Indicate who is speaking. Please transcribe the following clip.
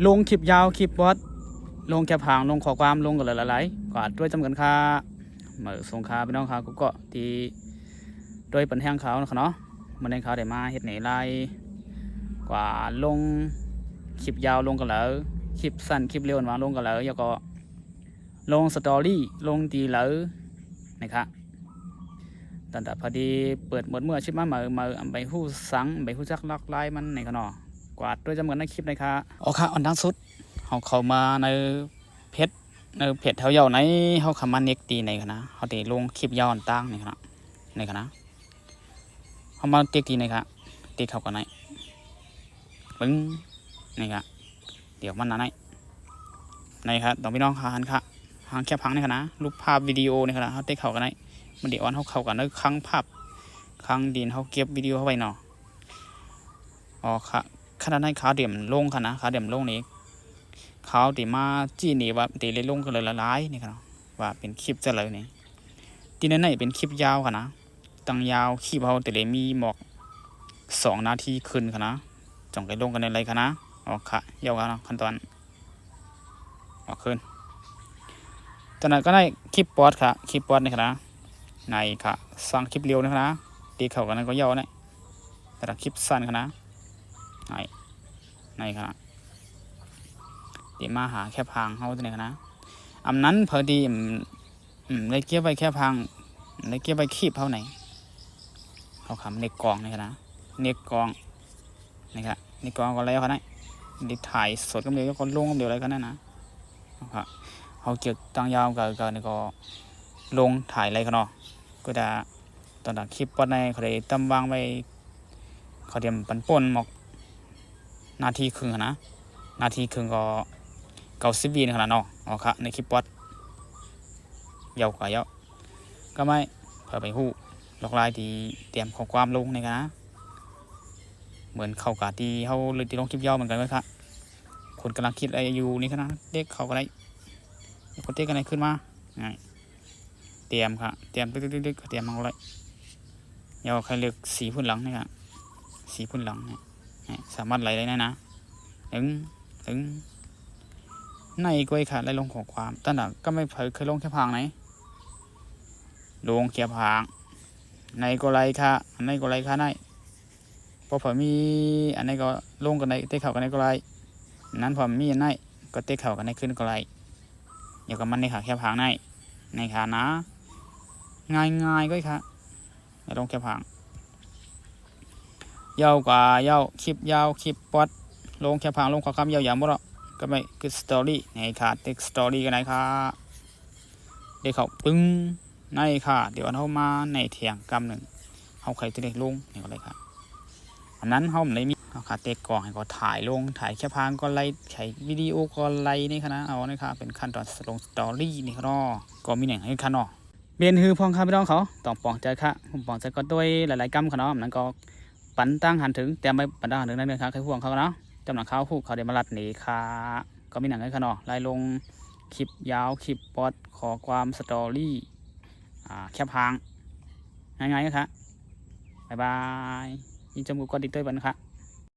Speaker 1: ลงคลิปยาวคลิปบอสลงแคปหางลงข้อความลงกันหลายๆกว่าด้วยจำกันค่าเหมือนสงค่าพี่น้องค่าก็ที่โดยปัญหาเขาเนาะมันในเขาได้มาเฮ็ดไหนไล่กว่าลงคลิปยาวลงกันแล้วคลิปสั้นคลิปเร็วมาลงกันแล้วแล้วก็ลงสตอรี่ลงตีแล้วนะครับแต่พอดีเปิดหมดเมื่อชิปมาใบหู้สังใบหู้จักลักไล่มันในขนอกวาดด้วยจำกันในคลิปนะครับโอเคอันดังสุดเขามาในเพจแถวยาวไหนเขาเข้ามาเน็กตีในคณะเขาตีลงคลิปยาวต่างในคณะเขามาเต็กตีในครับตีเขากันไหนปึ้งนี่ครับเดี๋ยวมันในครับต้องพี่น้องหางแคบพังในคณะรูปภาพวิดีโอในคณะเขาเต็กเขากันไหนมันเดี๋ยวเขาเข้ากันในครั้งภาพครั้งดินเขาเก็บวิดีโอเข้าไปเนาะอ๋อค่ะขนาดนั้นขาเดี่ยมลงคณะขาเดี่ยมลงนี้เขาตีมาจี้นี่ว่าตีเลยลงกันเลยละลายนี่ครับว่าเป็นคลิปจะเลยนี่ที่นั่นเป็นคลิปยาวค่ะนะตั้งยาวคลิปเขาแต่เลยมีหมอก2 นาทีขึ้นค่ะนะจ่องไปลงกันในไรค่ะนะออกค่ะยาวค่ะขั้นตอนออกขึ้นจากนั้นก็ได้คลิปปอดค่ะคลิปปอดนี่ค่ะนะในค่ะสร้างคลิปเร็วนะคะตีเข่ากันนั้นก็ยาวนะแต่คลิปสั้นค่ะนะในค่ะเดี๋ยวมาหาแค่พังเขาตัวนี้นะอันนั้นพอดีได้เก็บไว้แค่พังได้เก็บไว้คลิปเขาไหนเขาคำเน็กกองนี่นะเน็กกองนี่ครับเน็กกองก็แล้วเขาไหนได้ถ่ายสดก็เดียวก็ลงก็เดียวอะไรกันนั่นนะครับเขาเกี่ยวตั้งยาวกับนี่ก็ลงถ่ายอะไรกันเนาะก็จะตอนนั้นคลิปปัดในเขาได้ตั้มวางไว้เขาเตรียมปั่นป่นหมอกนาทีครึ่งนะนาทีครึ่งก็90 วินาทีนะเนาะอ๋อครับในคลิปปัดยาวกว่ายาวก็ไม่เพื่อไปหู้ลอกลายที่เตรียมข้อความลงในกันนะเหมือนเข้ากาที่เขาเลยที่ลงคลิปยาวเหมือนกันไหมครับคนกำลังคิดอะไรอยู่นี่ขนาดเด็กเขาก็ได้คนเด็กกันไหนขึ้นมาเตรียมค่ะเตรียมตึกเตรียมมาอะไรยาวใครเลือกสีพื้นหลังนี่ครับสีพื้นหลังเนี่ยสามารถไหลได้นะถึงในก้อยค่ะไล่ลงข้อความตั้งแต่ก็ไม่เคยลงแค่พังไหนลงแค่พังในก็ไรค่ะในก็ไรค่ะในพอผมมีอันนี้ก็ลงกันในเตะเข่ากันในก็ไรนั้นผมมีอันไหนก็เตะเข่ากันในขึ้นก็ไรอย่ากับมันในขาแค่พังในขานะง่ายก็ค่ะลงแค่พังยาวกว่ายาวคลิปยาวคลิปปอดลงแค่พังลงข้อความยาวอย่างหมดแล้วก็ไม่คือสตอรี่ในขาเต็กสตอรี่กันไหนค่ะเด็กเขาปึ้งในค่ะเดี๋ยวเขามาในเถียงกำหนึ่งเขาใครจะได้ลงนี่ก็เลยค่ะอันนั้นเขาไม่มีเขาขาเต็กก่อนให้ก็ถ่ายลงถ่ายแค่พังก็ไล่ถ่ายวิดีโอก็ไล่นี่ค่ะนะเอานี่ค่ะเป็นขั้นตอนลงสตอรี่นี่ค่ะก็มีหนึ่งให้ขั้นเนาะเบียนฮือพองค่ะพี่น้องเขาต้องปองใจค่ะผมปองใจก็ด้วยหลายๆกรรมค่ะเนาะนั้นก็ปั่นตั้งหันถึงแต่ไม่ปั่นตั้งหันถึงนั่นเลยค่ะใครห่วงเขาเนาะจำหนังเขาคู่เขาเดี๋ยวมาลัดหนีค่ะก็มีหนังให้ค่ะเนาะไล่ลงคลิปยาวคลิปปอดขอความสตอรี่แคบหางง่ายๆนะครับบ๊ายบายยินจมูกกดติดตัวบันค่ะ